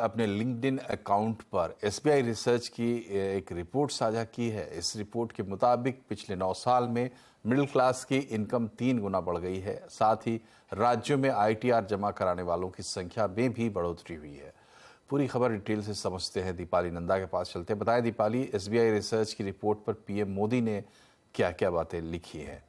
अपने LinkedIn account पर SBI research की एक रिपोर्ट साझा की है। इस रिपोर्ट के मुताबिक पिछले 9 साल में मिडिल क्लास की इनकम 3 गुना बढ़ गई है। साथ ही राज्यों में आईटीआर जमा कराने वालों की संख्या में भी बढ़ोतरी हुई है। पूरी खबर डिटेल से समझते हैं। दीपाली नंदा के पास चलते हैं। बताएं दीपाली, एसबीआई रिसर्च की रिपोर्ट पर पीएम मोदी ने क्या क्या बातें लिखी हैं?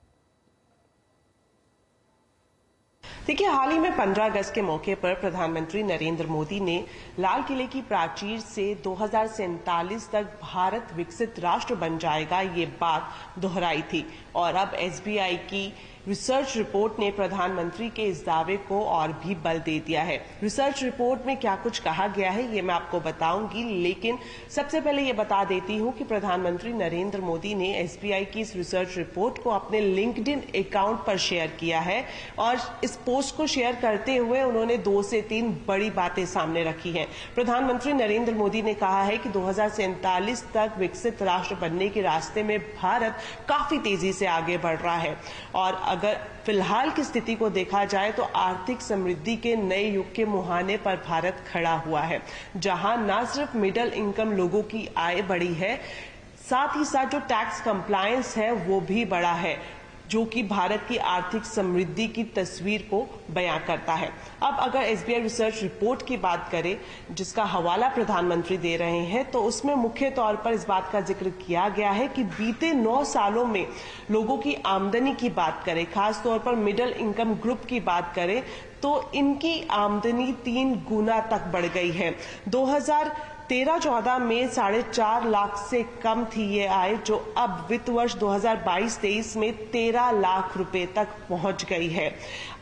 देखिए, हाल ही में 15 अगस्त के मौके पर प्रधानमंत्री नरेंद्र मोदी ने लाल किले की प्राचीर से 2047 तक भारत विकसित राष्ट्र बन जाएगा, ये बात दोहराई थी। और अब एसबीआई की रिसर्च रिपोर्ट ने प्रधानमंत्री के इस दावे को और भी बल दे दिया है। रिसर्च रिपोर्ट में क्या कुछ कहा गया है ये मैं आपको बताऊंगी, लेकिन सबसे पहले ये बता देती हूँ कि प्रधानमंत्री नरेंद्र मोदी ने एसबीआई की इस रिसर्च रिपोर्ट को अपने लिंक्डइन अकाउंट पर शेयर किया है। और इस पोस्ट को शेयर करते हुए उन्होंने 2 से 3 बड़ी बातें सामने रखी हैं। प्रधानमंत्री नरेंद्र मोदी ने कहा है कि 2047 तक विकसित राष्ट्र बनने के रास्ते में भारत काफी तेजी से आगे बढ़ रहा है। और अगर फिलहाल की स्थिति को देखा जाए तो आर्थिक समृद्धि के नए युग के मुहाने पर भारत खड़ा हुआ है, जहां न सिर्फ मिडिल इनकम लोगों की आय बढ़ी है, साथ ही साथ जो टैक्स कंप्लायंस है वो भी बढ़ा है, जो कि भारत की आर्थिक समृद्धि की तस्वीर को बयां करता है। अब अगर एसबीआई रिसर्च रिपोर्ट की बात करें, जिसका हवाला प्रधानमंत्री दे रहे हैं, तो उसमें मुख्य तौर पर इस बात का जिक्र किया गया है कि बीते 9 सालों में लोगों की आमदनी की बात करें, खास तौर पर मिडिल इनकम ग्रुप की बात करें, तो इनकी आमदनी 3 गुना तक बढ़ गई है। 2013-14 में 4.5 लाख से कम थी ये आय, जो अब वित्त वर्ष 2022-23 में 13 लाख रुपए तक पहुंच गई है।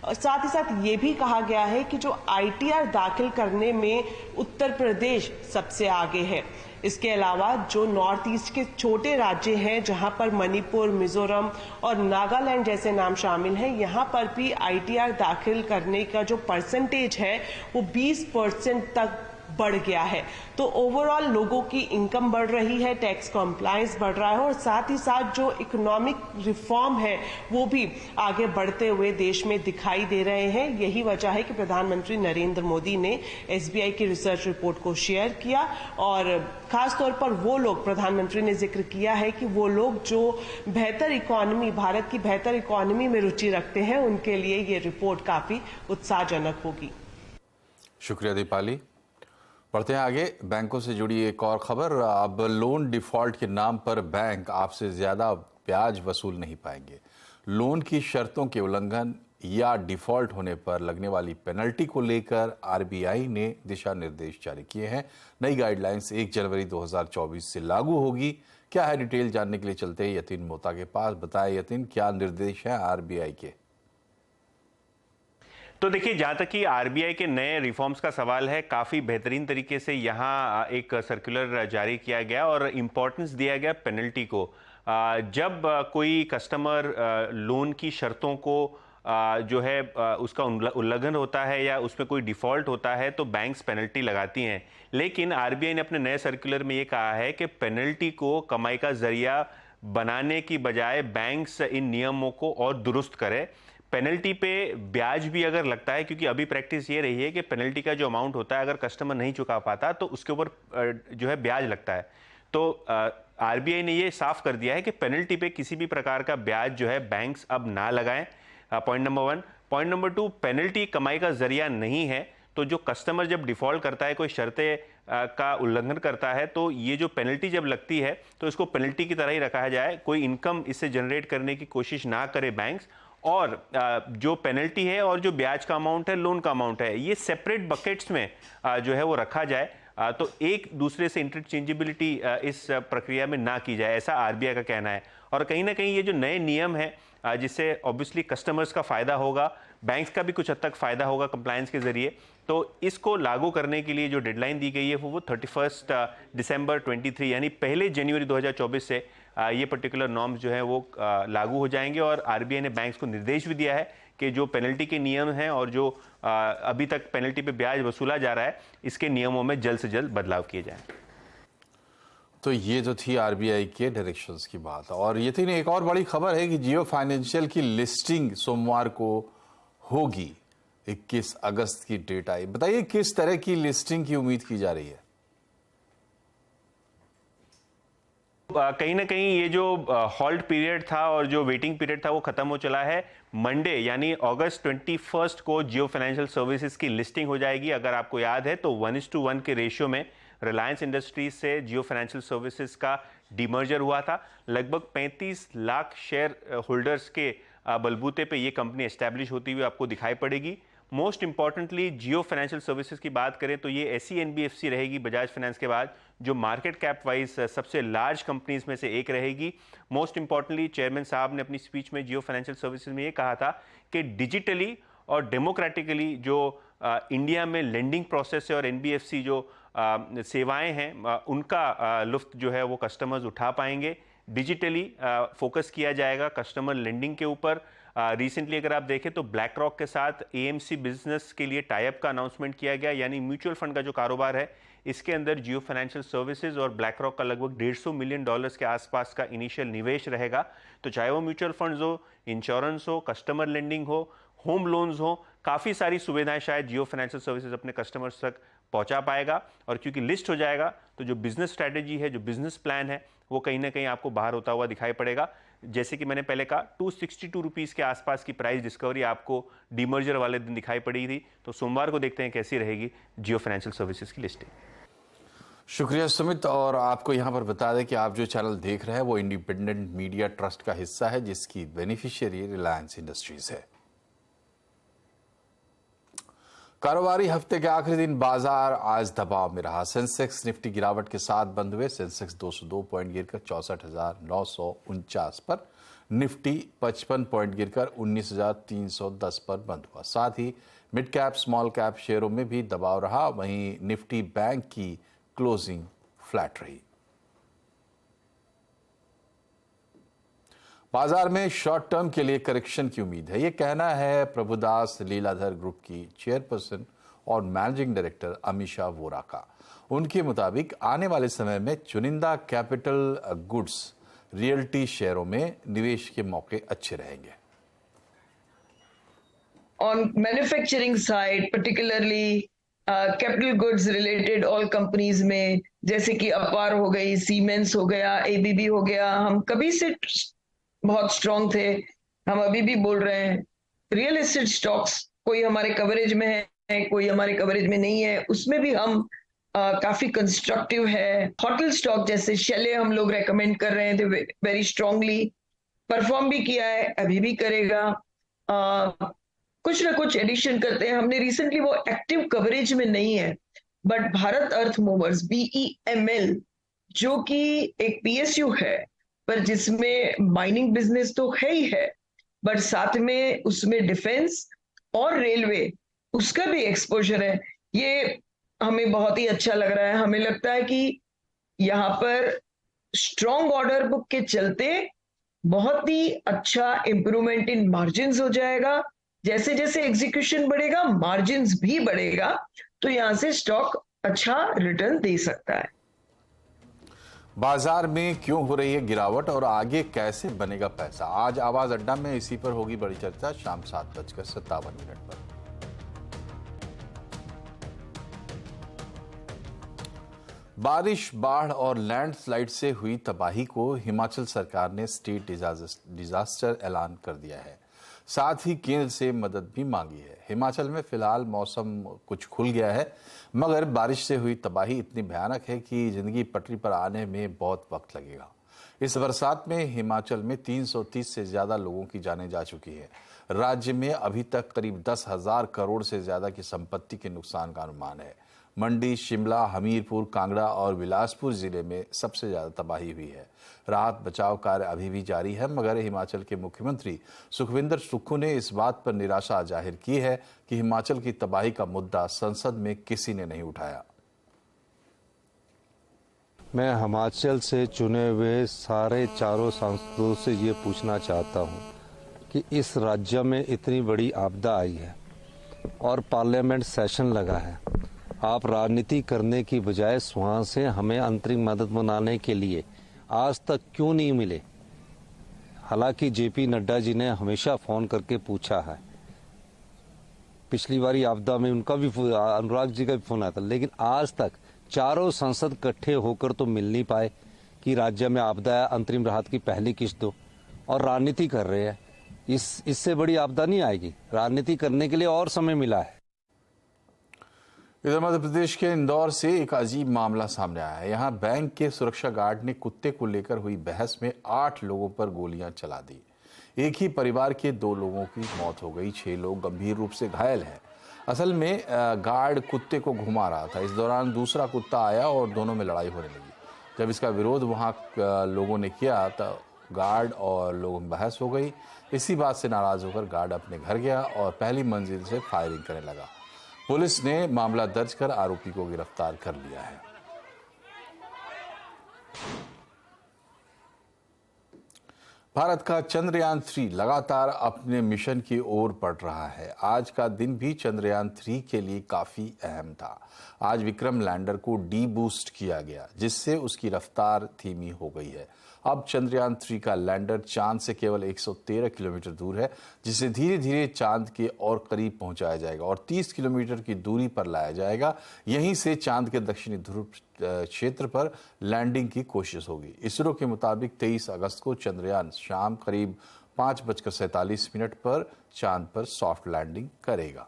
साथ ही साथ ये भी कहा गया है कि जो आईटीआर दाखिल करने में उत्तर प्रदेश सबसे आगे है। इसके अलावा जो नॉर्थ ईस्ट के छोटे राज्य हैं, जहां पर मणिपुर, मिजोरम और नागालैंड जैसे नाम शामिल हैं, यहां पर भी आईटीआर दाखिल करने का जो परसेंटेज है वो 20% तक बढ़ गया है। तो ओवरऑल लोगों की इनकम बढ़ रही है, टैक्स कॉम्प्लायंस बढ़ रहा है, और साथ ही साथ जो इकोनॉमिक रिफॉर्म है वो भी आगे बढ़ते हुए देश में दिखाई दे रहे हैं। यही वजह है कि प्रधानमंत्री नरेंद्र मोदी ने एसबीआई की रिसर्च रिपोर्ट को शेयर किया। और खासतौर पर वो लोग, प्रधानमंत्री ने जिक्र किया है कि वो लोग जो बेहतर इकोनॉमी, भारत की बेहतर इकोनॉमी में रुचि रखते हैं, उनके लिए ये रिपोर्ट काफी उत्साहजनक होगी। शुक्रिया दीपाली। बढ़ते हैं आगे। बैंकों से जुड़ी एक और खबर। अब लोन डिफॉल्ट के नाम पर बैंक आपसे ज्यादा ब्याज वसूल नहीं पाएंगे। लोन की शर्तों के उल्लंघन या डिफॉल्ट होने पर लगने वाली पेनल्टी को लेकर आरबीआई ने दिशा निर्देश जारी किए हैं। नई गाइडलाइंस 1 जनवरी 2024 से लागू होगी। क्या है डिटेल जानने के लिए चलते हैं यतीन मोता के पास। बताएं यतीन, क्या निर्देश हैं आरबीआई के? तो देखिए, जहाँ तक कि आरबीआई के नए रिफॉर्म्स का सवाल है, काफ़ी बेहतरीन तरीके से यहाँ एक सर्कुलर जारी किया गया और इम्पोर्टेंस दिया गया पेनल्टी को। जब कोई कस्टमर लोन की शर्तों को जो है उसका उल्लंघन होता है या उसमें कोई डिफ़ॉल्ट होता है तो बैंक्स पेनल्टी लगाती हैं। लेकिन आरबीआई ने अपने नए सर्कुलर में ये कहा है कि पेनल्टी को कमाई का जरिया बनाने की बजाय बैंक्स इन नियमों को और दुरुस्त करें। पेनल्टी पे ब्याज भी अगर लगता है, क्योंकि अभी प्रैक्टिस ये रही है कि पेनल्टी का जो अमाउंट होता है, अगर कस्टमर नहीं चुका पाता तो उसके ऊपर जो है ब्याज लगता है। तो आरबीआई ने ये साफ कर दिया है कि पेनल्टी पे किसी भी प्रकार का ब्याज जो है बैंक्स अब ना लगाएं। Point number 1। Point number 2, penalty कमाई का जरिया नहीं है। तो जो कस्टमर जब डिफॉल्ट करता है, कोई शर्तें का उल्लंघन करता है, तो ये जो पेनल्टी जब लगती है तो इसको पेनल्टी की तरह ही रखा जाए। कोई इनकम इससे जनरेट करने की कोशिश ना करे बैंक्स। और जो पेनल्टी है और जो ब्याज का अमाउंट है, लोन का अमाउंट है, ये सेपरेट बकेट्स में जो है वो रखा जाए। तो एक दूसरे से इंटरचेंजेबिलिटी इस प्रक्रिया में ना की जाए, ऐसा आरबीआई का कहना है। और कहीं ना कहीं ये जो नए नियम है, जिससे ऑब्वियसली कस्टमर्स का फायदा होगा, बैंक्स का भी कुछ हद तक फायदा होगा कंप्लायंस के जरिए। तो इसको लागू करने के लिए जो डेडलाइन दी गई है वो 31 दिसंबर 23 यानी 1 जनवरी 2024 से ये पर्टिकुलर नॉर्म्स जो है वो लागू हो जाएंगे। और आरबीआई ने बैंक्स को निर्देश भी दिया है कि जो पेनल्टी के नियम हैं और जो अभी तक पेनल्टी पे ब्याज वसूला जा रहा है, इसके नियमों में जल्द से जल्द बदलाव किए जाएं। तो ये जो थी आरबीआई के डायरेक्शंस की बात। और ये थी एक और बड़ी खबर है कि जियो फाइनेंशियल की लिस्टिंग सोमवार को होगी। 21 अगस्त की डेट आई। बताइए किस तरह की लिस्टिंग की उम्मीद की जा रही है? कहीं ना कहीं ये जो हॉल्ट पीरियड था और जो वेटिंग पीरियड था वो खत्म हो चला है। मंडे यानी अगस्त 21 को जियो फाइनेंशियल सर्विसेज की लिस्टिंग हो जाएगी। अगर आपको याद है तो 1:1 के रेशियो में रिलायंस इंडस्ट्रीज से जियो फाइनेंशियल सर्विसेज का डीमर्जर हुआ था। लगभग 35 लाख शेयर होल्डर्स के बलबूते पे ये कंपनी एस्टैब्लिश होती हुई आपको दिखाई पड़ेगी। मोस्ट इंपॉर्टेंटली जियो फाइनेंशियल सर्विसेज की बात करें तो ये ऐसी एनबीएफसी रहेगी बजाज फाइनेंस के बाद जो मार्केट कैप वाइज सबसे लार्ज कंपनीज में से एक रहेगी। मोस्ट इंपॉर्टेंटली चेयरमैन साहब ने अपनी स्पीच में जियो फाइनेंशियल सर्विसेज में ये कहा था कि डिजिटली और डेमोक्रेटिकली जो इंडिया में लेंडिंग प्रोसेस है और एनबीएफसी जो सेवाएं हैं उनका लुफ्त जो है वो कस्टमर्स उठा पाएंगे। डिजिटली फोकस किया जाएगा कस्टमर लेंडिंग के ऊपर। रिसेंटली अगर आप देखें तो ब्लैक रॉक के साथ एएमसी बिजनेस के लिए टाई-अप का अनाउंसमेंट किया गया, यानी म्यूचुअल फंड का जो कारोबार है इसके अंदर जियो फाइनेंशियल सर्विसेज और ब्लैक रॉक का लगभग $150 मिलियन के आसपास का इनिशियल निवेश रहेगा। तो चाहे वो म्यूचुअल फंड्स हो, इंश्योरेंस हो, कस्टमर लेंडिंग हो, होम लोन्स हो, काफ़ी सारी सुविधाएं शायद जियो फाइनेंशियल सर्विसेज अपने कस्टमर्स तक पहुंचा पाएगा। और क्योंकि लिस्ट हो जाएगा तो जो बिजनेस स्ट्रैटेजी है, जो बिजनेस प्लान है वो कहीं ना कहीं आपको बाहर होता हुआ दिखाई पड़ेगा। जैसे कि मैंने पहले कहा 262 रुपीज़ के आसपास की प्राइस डिस्कवरी आपको डीमर्जर वाले दिन दिखाई पड़ी थी। तो सोमवार को देखते हैं कैसी रहेगी जियो फाइनेंशियल सर्विसेज की लिस्टिंग। शुक्रिया सुमित। और आपको यहां पर बता दें कि आप जो चैनल देख रहे हैं वो इंडिपेंडेंट मीडिया ट्रस्ट का हिस्सा है जिसकी बेनिफिशियरी रिलायंस इंडस्ट्रीज है। कारोबारी हफ्ते के आखिरी दिन बाजार आज दबाव में रहा। सेंसेक्स निफ्टी गिरावट के साथ बंद हुए। सेंसेक्स 202 पॉइंट गिरकर 64,949 पर, निफ्टी 55 पॉइंट गिरकर 19,310 पर बंद हुआ। साथ ही मिड कैप स्मॉल कैप शेयरों में भी दबाव रहा। वहीं निफ्टी बैंक की क्लोजिंग फ्लैट रही। बाजार में शॉर्ट टर्म के लिए करेक्शन की उम्मीद है, ये कहना है प्रभुदास लीलाधर ग्रुप की चेयरपर्सन और मैनेजिंग डायरेक्टर अमीषा वोरा का। उनके मुताबिक आने वाले समय में चुनिंदा कैपिटल गुड्स रियल्टी शेयरों में निवेश के मौके अच्छे रहेंगे। On manufacturing side, particularly capital goods related all companies में जैसे कि अपार हो गई, सीमेंस हो गया, एबीबी हो गया, हम कभी से बहुत स्ट्रॉन्ग थे, हम अभी भी बोल रहे हैं। रियल एस्टेट स्टॉक्स कोई हमारे कवरेज में है, कोई हमारे कवरेज में नहीं है, उसमें भी हम काफी कंस्ट्रक्टिव है। होटल स्टॉक जैसे शैले हम लोग रेकमेंड कर रहे थे वेरी स्ट्रांगली, परफॉर्म भी किया है, अभी भी करेगा। कुछ ना कुछ एडिशन करते हैं। हमने रिसेंटली वो एक्टिव कवरेज में नहीं है but Bharat earth movers BEML जो कि एक PSU है पर जिसमें माइनिंग बिजनेस तो है ही है बट साथ में उसमें डिफेंस और रेलवे उसका भी एक्सपोजर है। ये हमें बहुत ही अच्छा लग रहा है। हमें लगता है कि यहाँ पर स्ट्रॉन्ग ऑर्डर बुक के चलते बहुत ही अच्छा इंप्रूवमेंट इन मार्जिन्स हो जाएगा। जैसे जैसे एग्जीक्यूशन बढ़ेगा मार्जिन्स भी बढ़ेगा, तो यहां से स्टॉक अच्छा रिटर्न दे सकता है। बाजार में क्यों हो रही है गिरावट और आगे कैसे बनेगा पैसा, आज आवाज अड्डा में इसी पर होगी बड़ी चर्चा शाम 7:57 पर। बारिश, बाढ़ और लैंडस्लाइड से हुई तबाही को हिमाचल सरकार ने स्टेट डिजास्टर ऐलान कर दिया है। साथ ही केंद्र से मदद भी मांगी है। हिमाचल में फिलहाल मौसम कुछ खुल गया है मगर बारिश से हुई तबाही इतनी भयानक है कि जिंदगी पटरी पर आने में बहुत वक्त लगेगा। इस बरसात में हिमाचल में 330 से ज्यादा लोगों की जानें जा चुकी है। राज्य में अभी तक करीब 10,000 करोड़ से ज्यादा की संपत्ति के नुकसान का अनुमान है। मंडी, शिमला, हमीरपुर, कांगड़ा और बिलासपुर जिले में सबसे ज्यादा तबाही हुई है। राहत बचाव कार्य अभी भी जारी है मगर हिमाचल के मुख्यमंत्री सुखविंदर सुक्खू ने इस बात पर निराशा जाहिर की है कि हिमाचल की तबाही का मुद्दा संसद में किसी ने नहीं उठाया। मैं हिमाचल से चुने हुए सारे चारों सांसदों से ये पूछना चाहता हूँ कि इस राज्य में इतनी बड़ी आपदा आई है और पार्लियामेंट सेशन लगा है, आप राजनीति करने की बजाय वहाँ से हमें अंतरिम मदद बनाने के लिए आज तक क्यों नहीं मिले? हालांकि JP नड्डा जी ने हमेशा फ़ोन करके पूछा है। पिछली बारी आपदा में उनका भी अनुराग जी का भी फोन आया था, लेकिन आज तक चारों सांसद इकट्ठे होकर तो मिल नहीं पाए कि राज्य में आपदा है, अंतरिम राहत की पहली किस्त दो, और राजनीति कर रहे हैं। इससे बड़ी आपदा नहीं आएगी, राजनीति करने के लिए और समय मिला है। इधर मध्य प्रदेश के इंदौर से एक अजीब मामला सामने आया है। यहाँ बैंक के सुरक्षा गार्ड ने कुत्ते को लेकर हुई बहस में 8 लोगों पर गोलियां चला दी। एक ही परिवार के 2 लोगों की मौत हो गई, 6 लोग गंभीर रूप से घायल हैं। असल में गार्ड कुत्ते को घुमा रहा था। इस दौरान दूसरा कुत्ता आया और दोनों में लड़ाई होने लगी। जब इसका विरोध वहाँ लोगों ने किया तो गार्ड और लोगों में बहस हो गई। इसी बात से नाराज होकर गार्ड अपने घर गया और पहली मंजिल से फायरिंग करने लगा। पुलिस ने मामला दर्ज कर आरोपी को गिरफ्तार कर लिया है। भारत का चंद्रयान 3 लगातार अपने मिशन की ओर बढ़ रहा है। आज का दिन भी चंद्रयान 3 के लिए काफी अहम था। आज विक्रम लैंडर को डी-बूस्ट किया गया, जिससे उसकी रफ्तार धीमी हो गई है। अब चंद्रयान 3 का लैंडर चांद से केवल 113 किलोमीटर दूर है, जिसे धीरे धीरे चांद के और करीब पहुंचाया जाएगा और 30 किलोमीटर की दूरी पर लाया जाएगा। यहीं से चांद के दक्षिणी ध्रुव क्षेत्र पर लैंडिंग की कोशिश होगी। इसरो के मुताबिक 23 अगस्त को चंद्रयान शाम करीब 5:47 पर चांद पर सॉफ्ट लैंडिंग करेगा।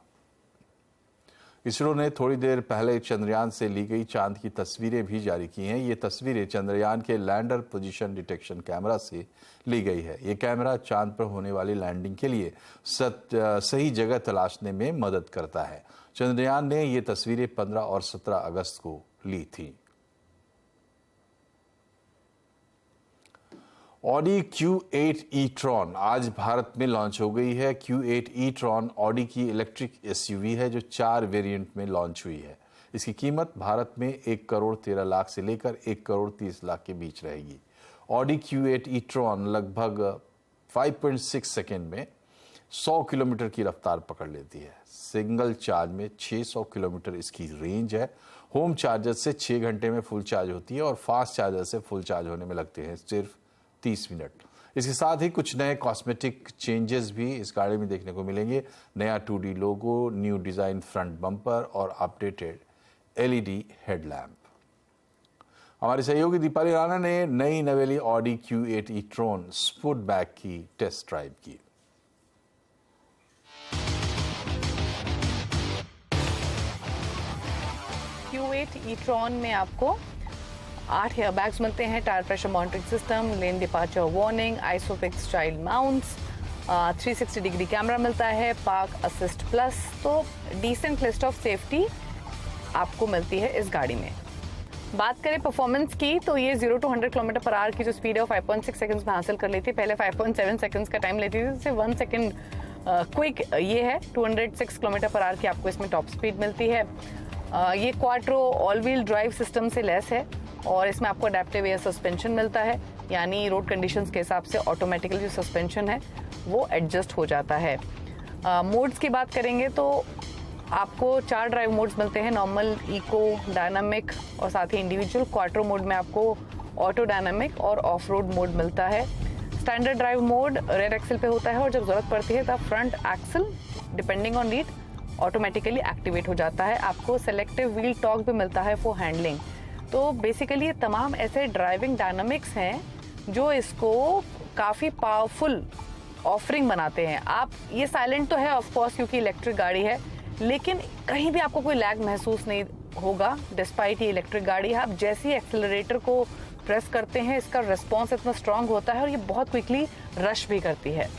इसरो ने थोड़ी देर पहले चंद्रयान से ली गई चांद की तस्वीरें भी जारी की हैं। ये तस्वीरें चंद्रयान के लैंडर पोजीशन डिटेक्शन कैमरा से ली गई है। ये कैमरा चांद पर होने वाली लैंडिंग के लिए सही जगह तलाशने में मदद करता है। चंद्रयान ने ये तस्वीरें 15 और 17 अगस्त को ली थी। ऑडी Q8 e-tron आज भारत में लॉन्च हो गई है। Q8 e-tron ऑडी की इलेक्ट्रिक SUV है जो 4 वेरिएंट में लॉन्च हुई है। इसकी कीमत भारत में 1,13,00,000 से लेकर 1,30,00,000 के बीच रहेगी। ऑडी Q8 e-tron लगभग 5.6 सेकेंड में 100 किलोमीटर की रफ्तार पकड़ लेती है। सिंगल चार्ज में 600 किलोमीटर इसकी रेंज है। होम चार्जर से 6 घंटे में फुल चार्ज होती है और फास्ट चार्जर से फुल चार्ज होने में लगते हैं सिर्फ 30 मिनट। इसके साथ ही कुछ नए कॉस्मेटिक चेंजेस भी इस गाड़ी में देखने को मिलेंगे। नया 2D लोगो, न्यू डिजाइन फ्रंट बम्पर और अपडेटेड LED हेडलैम्प। हमारी सहयोगी दीपाली राणा ने नई नवेली ऑडी Q8 e-tron स्पोर्टबैक की टेस्ट ड्राइव की। Q8 e-tron में आपको 8 एयर बैग्स मिलते हैं, tyre pressure monitoring system, lane departure warning, isofix child mounts, 360 degree camera मिलता है, पार्क असिस्ट प्लस। तो डिसेंट लिस्ट ऑफ सेफ्टी आपको मिलती है इस गाड़ी में। बात करें परफॉर्मेंस की तो ये 0 to 100 km/h की जो स्पीड है वो 5.6 सेकंड्स में हासिल कर लेती है। पहले 5.7 सेकंड्स का टाइम लेती थी, इससे 1 सेकंड क्विक ये है। 206 km/h की आपको इसमें टॉप स्पीड मिलती है। ये quattro all wheel drive system से लेस है और इसमें आपको अडेप्टिव एयर सस्पेंशन मिलता है, यानी रोड कंडीशंस के हिसाब से ऑटोमेटिकली जो सस्पेंशन है वो एडजस्ट हो जाता है। मोड्स की बात करेंगे तो आपको 4 ड्राइव मोड्स मिलते हैं, नॉर्मल, इको, डायनामिक और साथ ही इंडिविजुअल। क्वाट्रो मोड में आपको ऑटो डायनामिक और ऑफ रोड मोड मिलता है। Standard drive mode rear axle पे होता है और जब जरूरत पड़ती है तब front axle depending on need automatically activate हो जाता है। आपको सेलेक्टिव व्हील टॉर्क भी मिलता है फॉर हैंडलिंग। तो बेसिकली ये तमाम ऐसे ड्राइविंग डायनामिक्स हैं जो इसको काफ़ी पावरफुल ऑफरिंग बनाते हैं। आप ये साइलेंट तो है ऑफ कोर्स क्योंकि इलेक्ट्रिक गाड़ी है, लेकिन कहीं भी आपको कोई लैग महसूस नहीं होगा डिस्पाइट ये इलेक्ट्रिक गाड़ी है। आप जैसे ही एक्सेलरेटर को प्रेस करते हैं इसका रिस्पॉन्स इतना स्ट्रांग होता है और ये बहुत क्विकली रश भी करती है।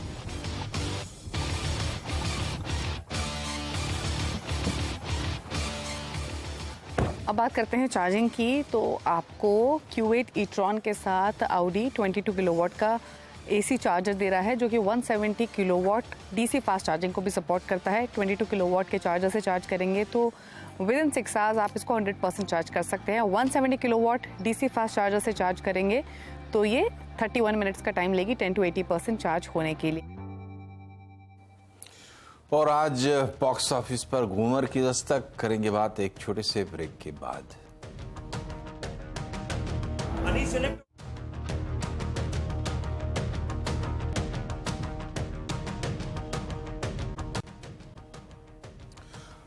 अब बात करते हैं चार्जिंग की तो आपको Q8 e-tron के साथ Audi 22 किलोवाट का AC चार्जर दे रहा है जो कि 170 किलोवाट DC फास्ट चार्जिंग को भी सपोर्ट करता है। 22 किलोवाट के चार्जर से चार्ज करेंगे तो विद इन 6 आवर्स आप इसको 100% चार्ज कर सकते हैं। 170 किलोवाट DC फास्ट चार्जर से चार्ज करेंगे तो ये 31 मिनट्स का टाइम लेगी 10 to 80% चार्ज होने के लिए। और आज बॉक्स ऑफिस पर घूमर की दस्तक, करेंगे बात एक छोटे से ब्रेक के बाद।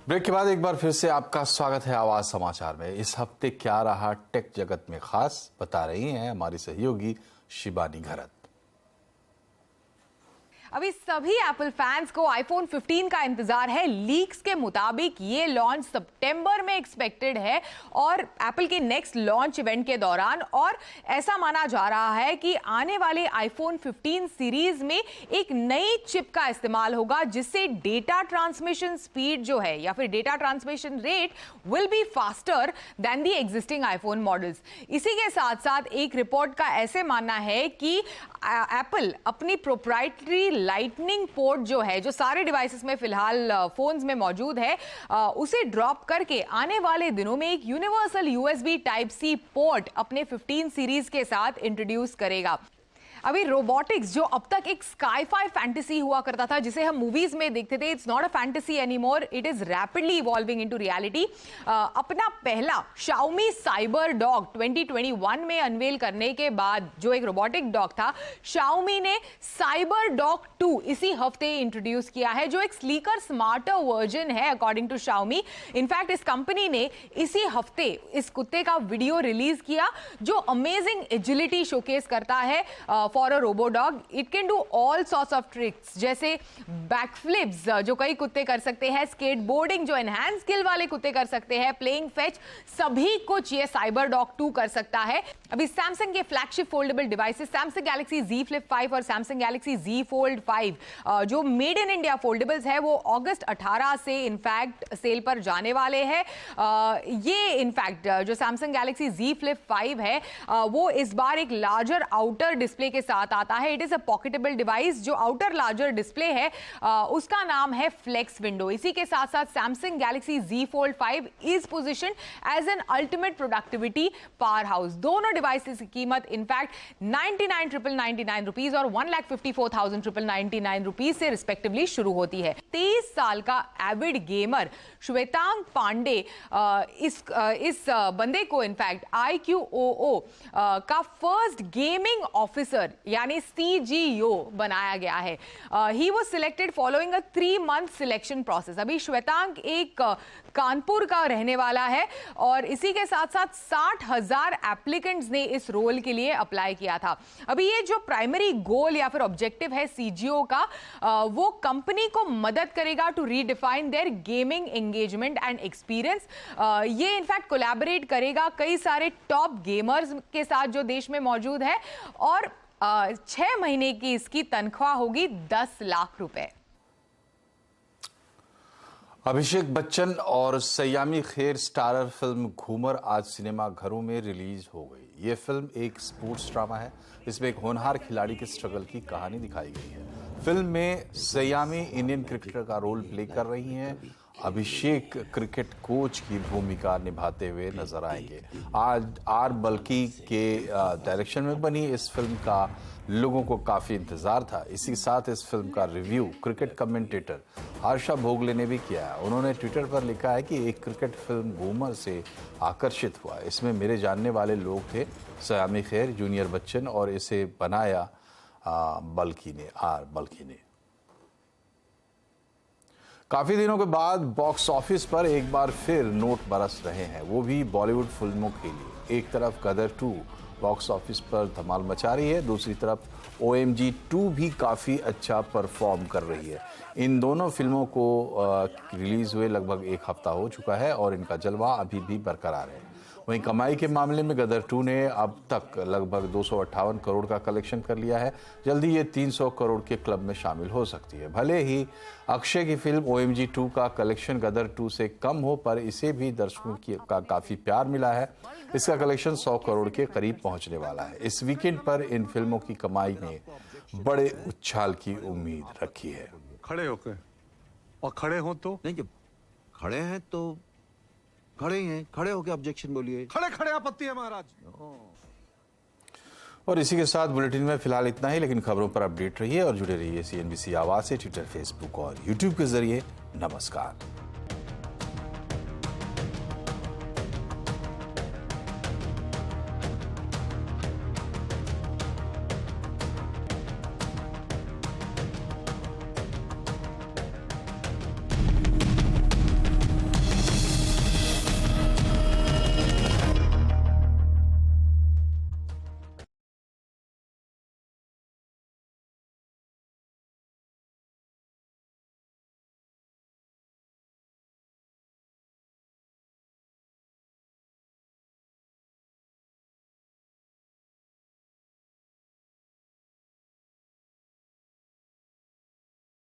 ब्रेक के बाद एक बार फिर से आपका स्वागत है आवाज समाचार में। इस हफ्ते क्या रहा टेक जगत में खास, बता रही हैं हमारी सहयोगी शिबानी घरत। अभी सभी एप्पल फैंस को आईफोन 15 का इंतजार है। लीक्स के मुताबिक ये लॉन्च सितंबर में एक्सपेक्टेड है और एप्पल के नेक्स्ट लॉन्च इवेंट के दौरान, और ऐसा माना जा रहा है कि आने वाले आईफोन 15 सीरीज में एक नई चिप का इस्तेमाल होगा जिससे डेटा ट्रांसमिशन स्पीड जो है या फिर data transmission rate will be faster than the existing iPhone models. इसी के साथ साथ एक रिपोर्ट का ऐसे मानना है कि एप्पल अपनी प्रोप्राइटरी लाइटनिंग पोर्ट जो है, जो सारे डिवाइसेस में फिलहाल फोन्स में मौजूद है, उसे ड्रॉप करके आने वाले दिनों में एक universal USB type C port अपने 15 सीरीज के साथ इंट्रोड्यूस करेगा। अभी रोबोटिक्स जो अब तक एक स्काई-फाई फैंटेसी हुआ करता था, जिसे हम मूवीज में देखते थे, it's not a fantasy anymore, it is rapidly evolving into reality. अपना पहला Xiaomi साइबर डॉग 2021 में अनवेल करने के बाद जो एक रोबोटिक डॉग था, Xiaomi ने साइबर डॉग 2 इसी हफ्ते इंट्रोड्यूस किया है, जो एक स्लीकर स्मार्टर वर्जन है अकॉर्डिंग टू Xiaomi। इनफैक्ट इस कंपनी ने इसी हफ्ते इस कुत्ते का वीडियो रिलीज किया जो अमेजिंग एजिलिटी शोकेस करता है for a robo dog. It can do all sorts of tricks, जैसे बैकफ्लिप्स जो कई कुत्ते कर सकते हैं, स्केटबोर्डिंग जो एनहांस स्किल वाले कुत्ते कर सकते हैं, प्लेइंग फेच, सभी कुछ ये साइबर डॉग 2 कर सकता है। अभी सैमसंग के flagship foldable devices Samsung Galaxy Z Flip 5 और सैमसंग गैलेक्सी Z Fold 5 जो मेड इन इंडिया फोल्डेबल्स है, वो अगस्त 18 से इनफैक्ट सेल पर जाने वाले हैं। ये इनफैक्ट जो सैमसंग गैलेक्सी Z Flip 5 है वो इस बार एक लार्जर आउटर डिस्प्ले के साथ आता है। It is a pocketable device. जो आउटर लार्जर डिस्प्ले है उसका नाम है फ्लेक्स विंडो। इसी के साथ साथ Samsung Galaxy Z Fold 5 is position as an ultimate productivity power house. दोनों डिवाइसेस की कीमत इनफैक्ट 99,999 रुपीज और 1,54,999 रुपीज से रिस्पेक्टिवली शुरू होती है। 23 साल का एविड गेमर श्वेतांग पांडे, इस बंदे को इनफैक्ट IQOO का फर्स्ट गेमिंग ऑफिसर यानी CGO बनाया गया है। He was selected following a 3-month selection process. अभी श्वेतांग एक कानपुर का रहने वाला है और इसी के साथ साथ 60,000 एप्लीकेंट्स ने इस रोल के लिए अप्लाई किया था। अभी ये जो प्राइमरी गोल या फिर ऑब्जेक्टिव है CGO का, वो कंपनी को मदद करेगा to redefine their gaming engagement and experience. ये इनफैक्ट कोलैबोरेट करेगा कई सारे टॉप गेमर्स के साथ जो देश में मौजूद है और 6 महीने की इसकी तनख्वाह होगी 10 लाख रुपए। अभिषेक बच्चन और सयामी खेर स्टारर फिल्म घूमर आज सिनेमा घरों में रिलीज हो गई। ये फिल्म एक स्पोर्ट्स ड्रामा है। इसमें एक होनहार खिलाड़ी के स्ट्रगल की कहानी दिखाई गई है। फिल्म में सयामी इंडियन क्रिकेटर का रोल प्ले कर रही हैं। अभिषेक क्रिकेट कोच की भूमिका निभाते हुए नजर आएंगे। आज आर बल्की के डायरेक्शन में बनी इस फिल्म का लोगों को काफी इंतजार था। इसी के साथ इस फिल्म का review cricket commentator Harsha Bhogle ने भी किया है। उन्होंने ट्विटर पर लिखा है कि एक क्रिकेट फिल्म घूमर से आकर्षित हुआ। इसमें मेरे जानने वाले लोग थे, सयामी खेर, जूनियर बच्चन, और इसे बनाया बल्की ने। काफी दिनों के बाद बॉक्स ऑफिस पर एक बार फिर नोट बरस रहे हैं, वो भी बॉलीवुड फिल्मों के लिए। एक तरफ गदर 2 बॉक्स ऑफिस पर धमाल मचा रही है, दूसरी तरफ OMG 2 भी काफ़ी अच्छा परफॉर्म कर रही है। इन दोनों फिल्मों को रिलीज हुए लगभग 1 हफ्ता हो चुका है और इनका जलवा अभी भी बरकरार है। वहीं कमाई के मामले में गदर 2 ने अब तक लगभग 258 करोड़ का कलेक्शन कर लिया है। जल्दी ये 300 करोड़ के क्लब में शामिल हो सकती है। भले ही अक्षय की फिल्म OMG 2 का कलेक्शन गदर 2 से कम हो, पर इसे भी दर्शकों का काफ़ी प्यार मिला है। इसका कलेक्शन 100 करोड़ के करीब पहुंचने वाला है। इस वीकेंड पर इन फिल्मों की कमाई में बड़े उछाल की उम्मीद रखी है। खड़े होकर और खड़े हो तो नहीं, जब खड़े हैं तो खड़े ही हैं, खड़े होकर ऑब्जेक्शन बोलिए। खड़े खड़े आपत्ति है महाराज। और इसी के साथ बुलेटिन में फिलहाल इतना ही, लेकिन खबरों पर अपडेट रहिए और जुड़े रहिए CNBC आवाज से ट्विटर, फेसबुक और YouTube के जरिए। नमस्कार।